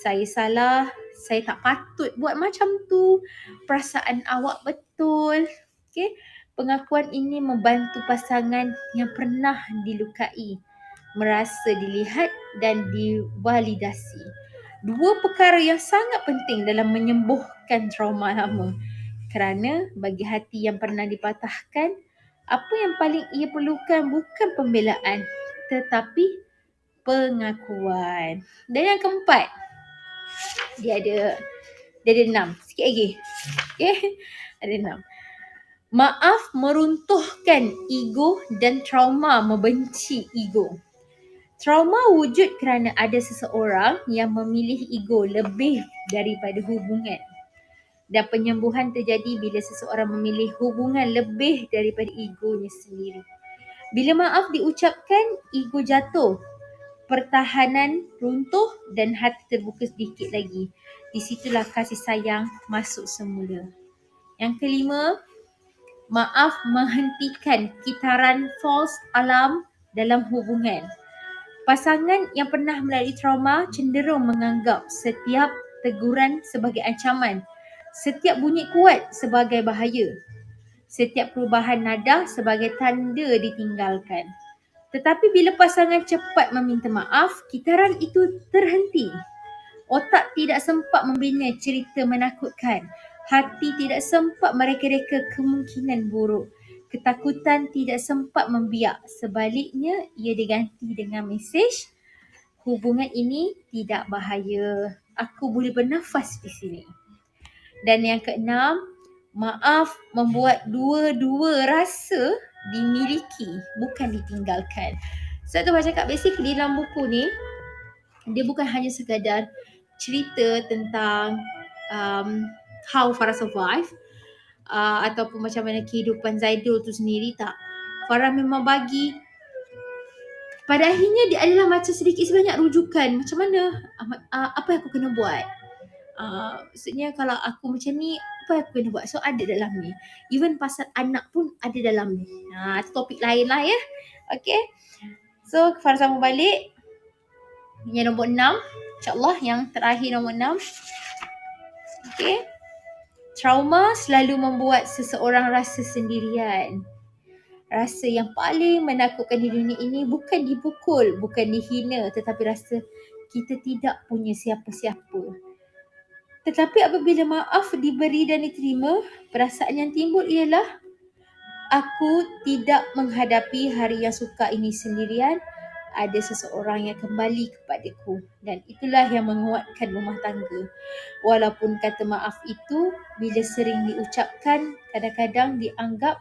saya salah, saya tak patut buat macam tu, perasaan awak betul. Okay? Pengakuan ini membantu pasangan yang pernah dilukai merasa dilihat dan divalidasi. 2 perkara yang sangat penting dalam menyembuhkan trauma lama. Kerana bagi hati yang pernah dipatahkan, apa yang paling ia perlukan bukan pembelaan, tetapi pengakuan. Dan yang keempat, dia ada 6. Sikit lagi. Okay? Ada 6. Maaf meruntuhkan ego dan trauma membenci ego. Trauma wujud kerana ada seseorang yang memilih ego lebih daripada hubungan. Dan penyembuhan terjadi bila seseorang memilih hubungan lebih daripada egonya sendiri. Bila maaf diucapkan, ego jatuh, pertahanan runtuh dan hati terbuka sedikit lagi. Di situlah kasih sayang masuk semula. Yang kelima, maaf menghentikan kitaran false alarm dalam hubungan. Pasangan yang pernah melalui trauma cenderung menganggap setiap teguran sebagai ancaman, setiap bunyi kuat sebagai bahaya, setiap perubahan nada sebagai tanda ditinggalkan. Tetapi bila pasangan cepat meminta maaf, kitaran itu terhenti. Otak tidak sempat membina cerita menakutkan. Hati tidak sempat mereka-reka kemungkinan buruk. Ketakutan tidak sempat membiak. Sebaliknya, ia diganti dengan mesej, hubungan ini tidak bahaya. Aku boleh bernafas di sini. Dan yang keenam, maaf membuat dua-dua rasa dimiliki, bukan ditinggalkan. Sebab tu saya cakap basically dalam buku ni, dia bukan hanya sekadar cerita tentang how Farah survive ataupun macam mana kehidupan Zaidul tu sendiri, tak. Farah memang bagi, pada akhirnya dia adalah macam sedikit sebanyak rujukan macam mana, apa yang aku kena buat. Maksudnya kalau aku macam ni, apa yang aku kena buat. So ada dalam ni. Even pasal anak pun ada dalam ni. Itu topik lain lah ya. Okay. So Farah sambung balik. Yang nombor 6. InsyaAllah yang terakhir nombor 6. Okay. Trauma selalu membuat seseorang rasa sendirian. Rasa yang paling menakutkan di dunia ini bukan dipukul, bukan dihina, tetapi rasa kita tidak punya siapa-siapa. Tetapi apabila maaf diberi dan diterima, perasaan yang timbul ialah aku tidak menghadapi hari yang sukar ini sendirian. Ada seseorang yang kembali kepadaku dan itulah yang menguatkan rumah tangga. Walaupun kata maaf itu bila sering diucapkan kadang-kadang dianggap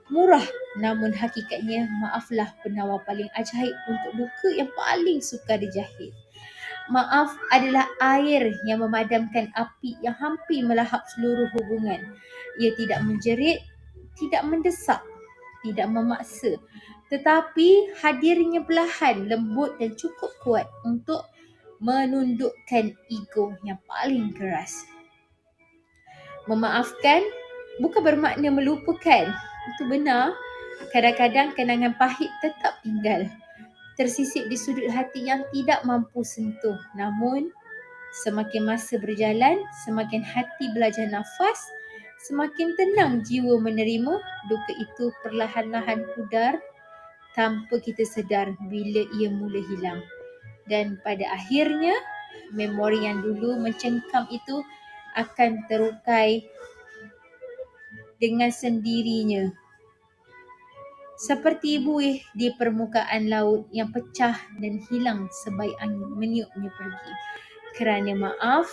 murah, namun hakikatnya maaflah penawar paling ajaib untuk luka yang paling sukar dijahit. Maaf adalah air yang memadamkan api yang hampir melahap seluruh hubungan. Ia tidak menjerit, tidak mendesak, tidak memaksa, tetapi hadirnya perlahan, lembut dan cukup kuat untuk menundukkan ego yang paling keras. Memaafkan bukan bermakna melupakan. Itu benar. Kadang-kadang kenangan pahit tetap tinggal, tersisip di sudut hati yang tidak mampu sentuh. Namun, semakin masa berjalan, semakin hati belajar nafas, semakin tenang jiwa menerima, duka itu perlahan-lahan pudar tanpa kita sedar bila ia mula hilang. Dan pada akhirnya, memori yang dulu mencengkam itu akan terukai dengan sendirinya. Seperti buih di permukaan laut yang pecah dan hilang sebaik angin meniupnya pergi. Kerana maaf,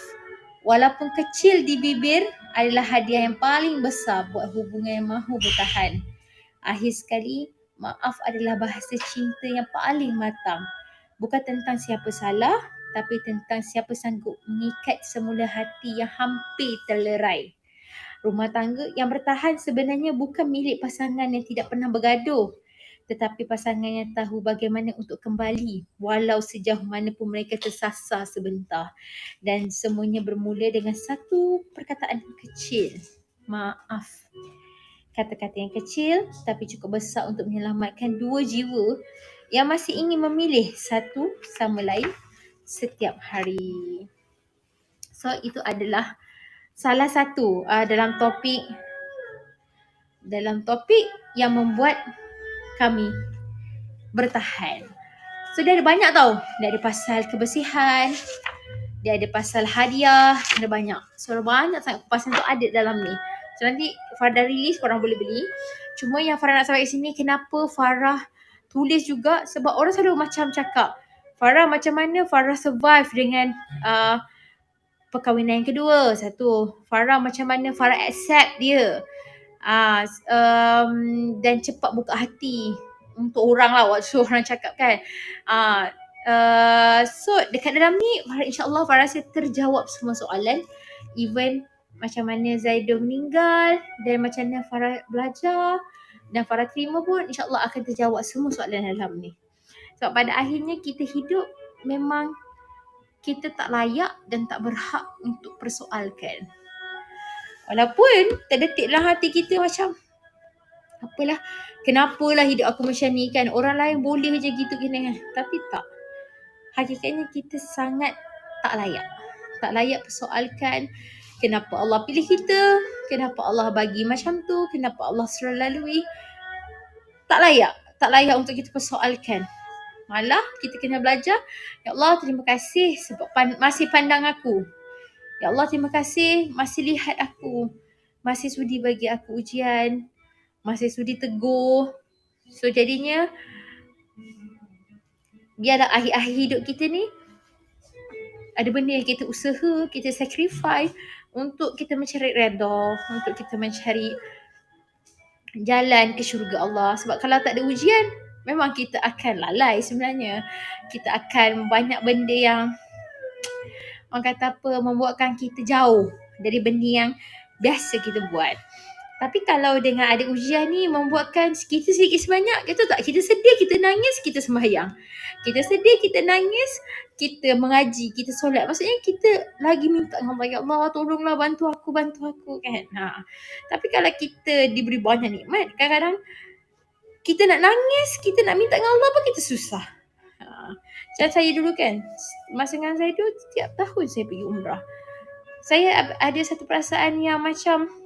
walaupun kecil di bibir, adalah hadiah yang paling besar buat hubungan yang mahu bertahan. Akhir sekali, maaf adalah bahasa cinta yang paling matang. Bukan tentang siapa salah, tapi tentang siapa sanggup mengikat semula hati yang hampir terlerai. Rumah tangga yang bertahan sebenarnya bukan milik pasangan yang tidak pernah bergaduh, tetapi pasangan yang tahu bagaimana untuk kembali walau sejauh mana pun mereka tersasar sebentar. Dan semuanya bermula dengan satu perkataan kecil, maaf. Kata-kata yang kecil tapi cukup besar untuk menyelamatkan dua jiwa yang masih ingin memilih satu sama lain setiap hari. So itu adalah salah satu dalam topik yang membuat kami bertahan. So dia ada banyak tau. Dia ada pasal kebersihan, dia ada pasal hadiah, ada banyak. So banyak sangat pasal tu ada dalam ni. So nanti Farah dah release, korang boleh beli. Cuma yang Farah nak sampai sini, kenapa Farah tulis juga, sebab orang selalu macam cakap, Farah macam mana Farah survive dengan perkahwinan yang kedua. Satu, Farah macam mana Farah accept dia dan cepat buka hati untuk orang lah, waktu orang cakap kan. So dekat dalam ni insyaAllah Farah rasa terjawab semua soalan. Even macam mana Zaido meninggal dan macam mana Farah belajar dan Farah terima pun insyaAllah akan terjawab semua soalan dalam ni. Sebab pada akhirnya kita hidup memang kita tak layak dan tak berhak untuk persoalkan. Walaupun terdetik dalam hati kita macam, apalah, kenapalah hidup aku macam ni kan, orang lain boleh je gitu kan. Tapi tak. Hakikatnya kita sangat tak layak. Tak layak persoalkan kenapa Allah pilih kita, kenapa Allah bagi macam tu, kenapa Allah suruh lalui. Tak layak. Tak layak untuk kita persoalkan. Malah kita kena belajar, ya Allah terima kasih sebab masih pandang aku. Ya Allah terima kasih masih lihat aku. Masih sudi bagi aku ujian. Masih sudi tegur. So jadinya biarlah akhir-akhir hidup kita ni ada benda yang kita usaha, kita sacrifice untuk kita mencari redha, untuk kita mencari jalan ke syurga Allah. Sebab kalau tak ada ujian, memang kita akan lalai sebenarnya. Kita akan banyak benda yang orang kata apa, membuatkan kita jauh dari benda yang biasa kita buat. Tapi kalau dengan ada ujian ni membuatkan kita sedikit sebanyak, kita tak, kita sedih, kita nangis, kita sembahyang. Kita sedih, kita nangis, kita mengaji, kita solat. Maksudnya kita lagi minta dengan Allah, ya Allah tolonglah bantu aku kan. Tapi kalau kita diberi banyak nikmat, kadang-kadang kita nak nangis, kita nak minta dengan Allah pun kita susah. Macam saya dulu kan, masa dengan saya dulu, setiap tahun saya pergi umrah. Saya ada satu perasaan yang macam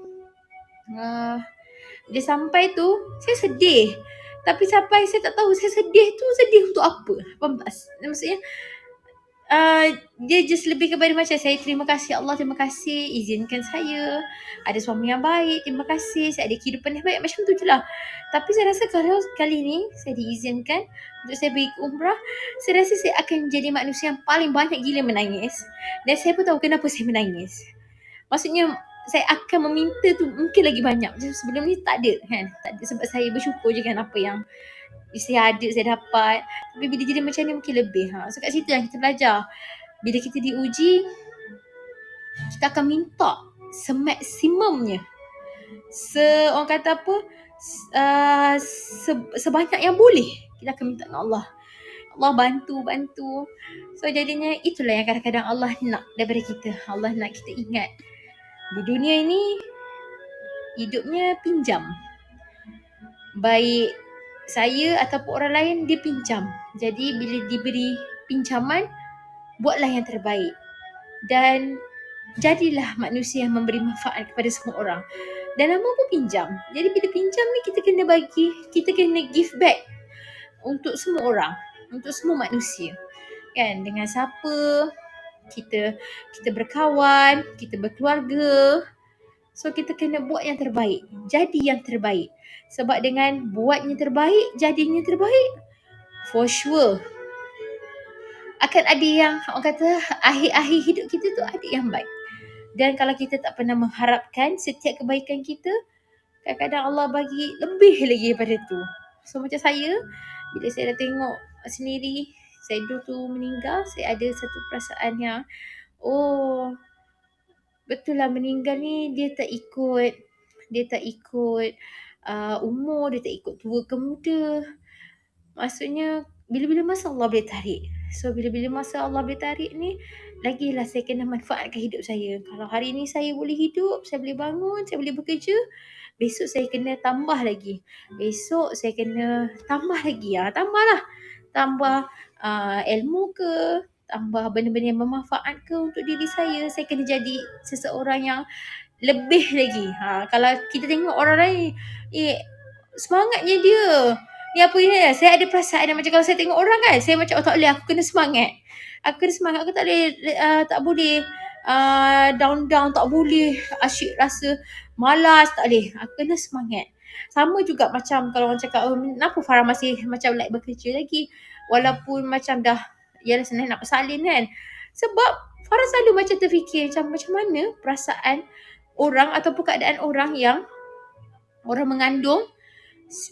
dia sampai tu saya sedih. Tapi sampai saya tak tahu saya sedih untuk apa. Faham tak? Maksudnya dia just lebih kepada macam saya terima kasih Allah, terima kasih izinkan saya ada suami yang baik, terima kasih saya ada kehidupan yang baik, macam tu je lah. Tapi saya rasa kalau kali ni saya diizinkan untuk saya pergi ke umrah, saya rasa saya akan jadi manusia yang paling banyak gila menangis. Dan saya pun tahu kenapa saya menangis. Maksudnya saya akan meminta tu mungkin lagi banyak. Sebelum ni tak ada kan. Tak ada sebab saya bersyukur je kan apa yang saya ada, saya dapat. Tapi bila jadi macam ni mungkin lebih. So kat situ yang kita belajar. Bila kita diuji, kita akan minta semaksimumnya. Orang kata apa, sebanyak yang boleh. Kita akan minta dengan Allah. Allah bantu. So jadinya itulah yang kadang-kadang Allah nak daripada kita. Allah nak kita ingat. Di dunia ini, hidupnya pinjam. Baik saya ataupun orang lain, dia pinjam. Jadi bila diberi pinjaman, buatlah yang terbaik. Dan jadilah manusia yang memberi manfaat kepada semua orang. Dan nama pun pinjam. Jadi bila pinjam ni kita kena bagi, kita kena give back untuk semua orang, untuk semua manusia. Kan, dengan siapa kita berkawan, kita berkeluarga. So kita kena buat yang terbaik. Jadi yang terbaik. Sebab dengan buat yang terbaik, jadinya terbaik, for sure akan ada yang orang kata akhir-akhir hidup kita tu ada yang baik. Dan kalau kita tak pernah mengharapkan setiap kebaikan kita, kadang-kadang Allah bagi lebih lagi daripada tu. So macam saya, bila saya dah tengok sendiri Zaido tu meninggal, saya ada satu perasaan yang betul lah meninggal ni dia tak ikut umur, dia tak ikut tua ke muda. Maksudnya bila-bila masa Allah boleh tarik. So bila-bila masa Allah boleh tarik ni, lagilah saya kena manfaatkan hidup saya. Kalau hari ni saya boleh hidup, saya boleh bangun, saya boleh bekerja, besok saya kena tambah lagi. Besok saya kena tambah lagi. Tambah ilmu ke, tambah benda-benda yang bermanfaat ke untuk diri saya. Saya kena jadi seseorang yang lebih lagi. Kalau kita tengok orang lain, semangatnya dia. Ni apa ni? Saya ada perasaan macam kalau saya tengok orang kan, saya macam tak boleh, aku kena semangat. Aku tak boleh down, tak boleh asyik rasa malas, tak boleh. Aku kena semangat. Sama juga macam kalau orang cakap, kenapa Farah masih macam like bekerja lagi walaupun macam dah ialah senang nak bersalin kan. Sebab Farah selalu macam terfikir macam mana perasaan orang ataupun keadaan orang yang orang mengandung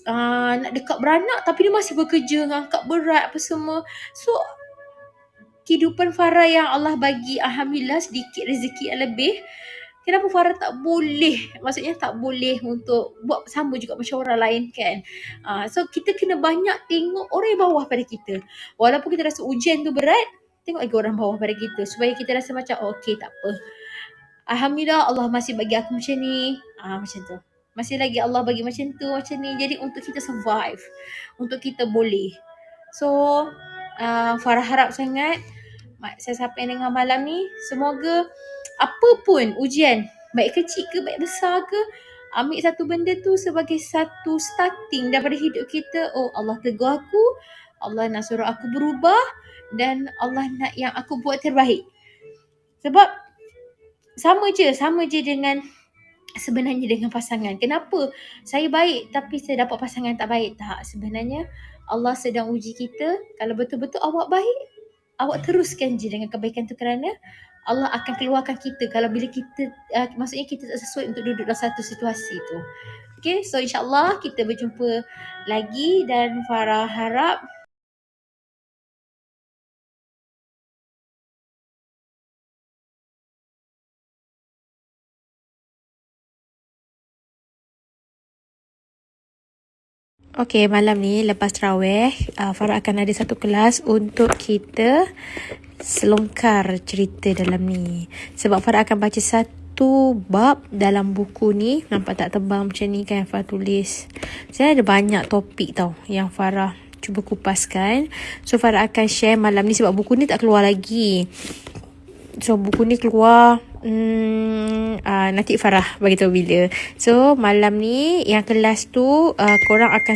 nak dekat beranak tapi dia masih bekerja, angkat berat apa semua. So kehidupan Farah yang Allah bagi, alhamdulillah sedikit rezeki yang lebih, kenapa Farah tak boleh, maksudnya tak boleh untuk buat sama juga macam orang lain kan. So kita kena banyak tengok orang yang bawah pada kita. Walaupun kita rasa ujian tu berat, tengok lagi orang bawah pada kita supaya kita rasa macam okey tak apa. Alhamdulillah Allah masih bagi aku macam ni. Macam tu. Masih lagi Allah bagi macam tu, macam ni. Jadi untuk kita survive, untuk kita boleh. So Farah harap sangat siapa yang dengar malam ni, semoga apa pun ujian, baik kecil ke baik besar ke, ambil satu benda tu sebagai satu starting daripada hidup kita. Oh, Allah tegur aku, Allah nak suruh aku berubah, dan Allah nak yang aku buat terbaik. Sebab sama je dengan sebenarnya dengan pasangan. Kenapa saya baik tapi saya dapat pasangan tak baik? Tak, sebenarnya Allah sedang uji kita. Kalau betul-betul awak baik, awak teruskan je dengan kebaikan tu, kerana Allah akan keluarkan kita kalau bila kita maksudnya kita tak sesuai untuk duduk dalam satu situasi tu. Okay, so insyaAllah kita berjumpa lagi, dan Farah harap okay, malam ni lepas tarawih, Farah akan ada satu kelas untuk kita selongkar cerita dalam ni. Sebab Farah akan baca satu bab dalam buku ni. Nampak tak tebal macam ni kan yang Farah tulis. Saya ada banyak topik tau yang Farah cuba kupaskan. So Farah akan share malam ni sebab buku ni tak keluar lagi. So buku ni keluar nanti Farah bagi tahu bila. So malam ni yang kelas tu korang akan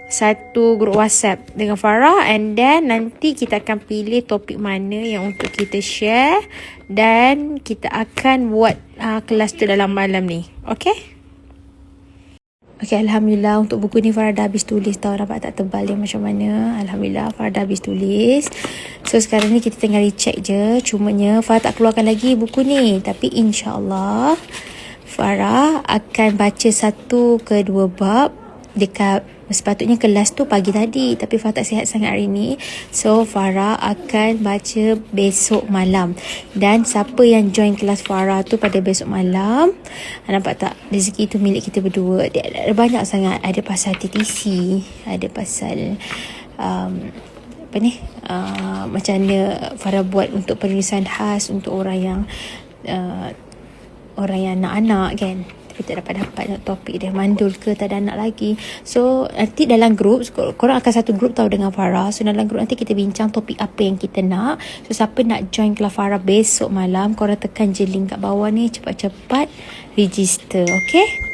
satu grup WhatsApp dengan Farah, and then nanti kita akan pilih topik mana yang untuk kita share, dan kita akan buat kelas tu dalam malam ni. Okay? Okay, Alhamdulillah untuk buku ni Farah dah habis tulis tau. Nampak tak tebal dia macam mana. Alhamdulillah Farah dah habis tulis. So sekarang ni kita tinggal recheck je. Cumanya Farah tak keluarkan lagi buku ni, tapi insyaAllah Farah akan baca 1 ke 2 bab dekat, sepatutnya kelas tu pagi tadi, tapi Farah tak sihat sangat hari ni. So Farah akan baca besok malam. Dan siapa yang join kelas Farah tu pada besok malam, nampak tak, rezeki tu milik kita berdua. Dia ada banyak sangat. Ada pasal TTC, ada pasal apa ni, macam mana Farah buat untuk penulisan khas untuk orang yang anak-anak kan, tapi tak dapat nak topik dia, mandul ke tak ada anak lagi. So nanti dalam grup, korang akan satu grup tahu dengan Farah. So dalam grup nanti kita bincang topik apa yang kita nak. So siapa nak join kelas Farah besok malam, korang tekan je link kat bawah ni, cepat-cepat register. Okay,